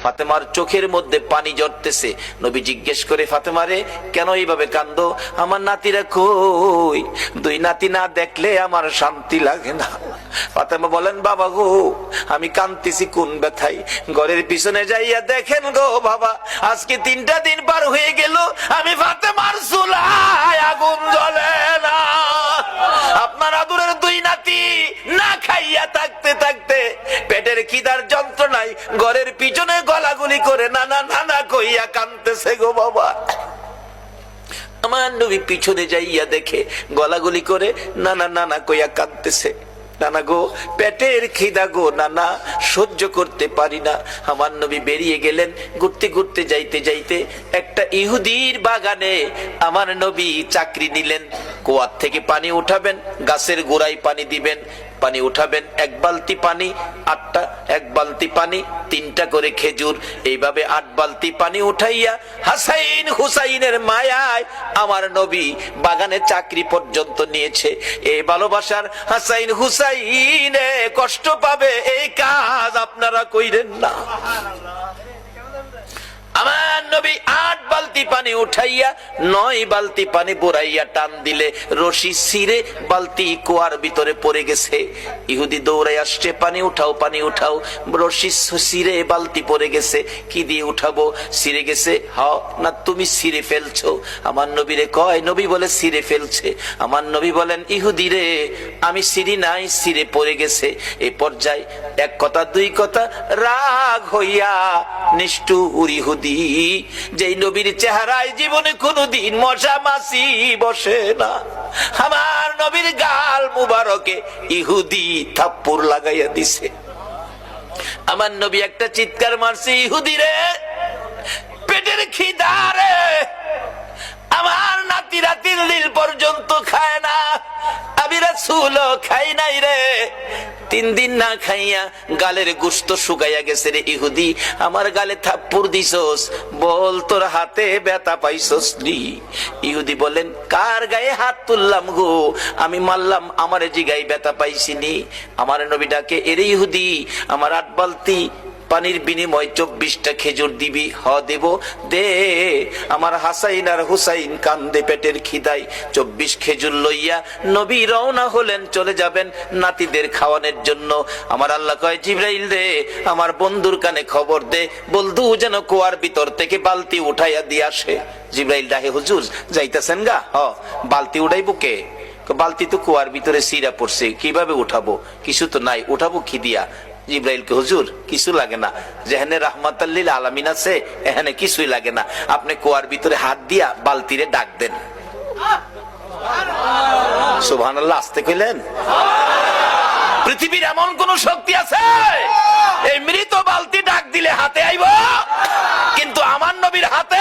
ফাতেমার চোখের মধ্যে পানি ঝরতেছে। নবী জিজ্ঞেস করে, ফাতেমা রে, কেন এইভাবে কান্দো? আমার নাতিরা কই? দুই নাতি না দেখলে আমার শান্তি লাগে না। ফাতেমা বলেন, বাবা গো, আমি কান্দিছি কোন ব্যথায়? ঘরের পিছনে যাইয়া দেখেন গো বাবা, আজকে 3টা দিন পার হয়ে গেল, আমি ফাতেমার চুলায় আগুন জ্বলে না। আপনার আদরের দুই নাতি না খাইয়া থাকতে থাকতে পেটের খিদার যন্ত্রণায় ঘরের পিছনে গলাগুলি করে নানা নানা কইয়া কাঁদতেছে গো বাবা। আমার নবী পিছনে যাইয়া দেখে গলাগুলি করে নানা নানা কইয়া কাঁদতেছে। নানা গো, পেটের খিদা গো নানা, সহ্য করতে পারি না। আমার নবী বেরিয়ে গেলেন। ঘুরতে ঘুরতে যাইতে যাইতে একটা ইহুদির বাগানে আমার নবী চাকরি নিলেন। কুয়ার থেকে পানি উঠাবেন, গাছের গোড়ায় পানি দিবেন, পানি উঠাবেন, 1 বালতি পানি 8টা, 1 বালতি পানি 3টা করে খেজুর, এইভাবে 8 বালতি পানি উঠাইয়া হাসাইন হুসাইনের মায়ায় আমার নবী বাগানে চাকরি পর্যন্ত নিয়েছে। এই ভালোবাসার হাসাইন হুসাইনে কষ্ট পাবে, এই কাজ আপনারা কইরেন না। আমার নবী 8 বালতি পানি উঠাইয়া 9 বালতি পানি বুড়াইয়া টান দিলে রশি ছিঁড়ে বালতি কুয়ার ভিতরে পড়ে গেছে। ইহুদি দৌড়াই আসছে, পানি উঠাও পানি উঠাও। রশি ছিঁড়ে বালতি পড়ে গেছে, কি দিয়ে উঠাবো? ছিঁড়ে গেছে। না, তুমি ছিঁড়ে ফেলছো? আমার নবীরে কয়, নবী বলে ছিঁড়ে ফেলছে। আমার নবী বলেন, ইহুদি রে, আমি ছিঁড়ি নাই, ছিঁড়ে পড়ে গেছে। এই পর্যায়ে 1 কথা 2 কথা রাগ হইয়া নিষ্ঠুর ইহুদি, যেই নবীর চেহারায় জীবনে কোনদিন মশা মাছি বসে না, আমার নবীর গাল মুবারকে ইহুদি থাপ্পড় লাগাইয়া দিছে। আমার নবী একটা চিৎকার মারছে, ইহুদি রে, পেটের খিদা রে, আমার নাতিরা 3 দিন পর্যন্ত খায় না, আমি রাসূল খাই নাই রে। 3 দিন না খাইয়া গালের গোশত শুকাইয়া গেছে রে ইহুদি, আমার গালে থাপ্পড় দিছস, বল তোর হাতে ব্যথা পাইছস নি? ইহুদি বলেন, কার গায়ে হাত তুললাম গো? আমি মারলাম, আমার জিগায় ব্যথা পাইছিনি। আমার নবী ডাকে, এরে ইহুদি, আমার 8 বালতি পানির বিনিময় 24টা খেজুর দিবি? দেব, দে। আমার হাসাইন আর হুসাইন কান্দে পেটের খিদায়। 24 খেজুর লইয়া নবী রওনা হলেন, চলে যাবেন নাতিদের খাওয়ানোর জন্য। আমার আল্লাহ কয়, জিবরাইল রে, আমার বন্ধুর কানে খবর দে, বন্ধু যেন কুয়ার ভিতর থেকে বালতি উঠাইয়া দিয়ে আসে। জিবরাইল ডাকে, হুজুর যাইতেছেন গা? বালতি উঠাইবো কে? বালতি তো কুয়ার ভিতরে সিরা পড়ছে, কিভাবে উঠাবো? কিছু তো নাই, উঠাবো কি দিয়া? জিবরাইলকে, হুজুর কিছু লাগে না, যেখানে রাহমাতাল লিল আলামিন আছে এখানে কিছুই লাগে না, আপনি কুয়ার ভিতরে হাত দিয়া বালতিরে ডাক দেন। সুবহানাল্লাহ, আসতে কইলেন? পৃথিবীর এমন কোন শক্তি আছে এই মৃত বালতি ডাক দিলে হাতে আইব? কিন্তু আমার নবীর হাতে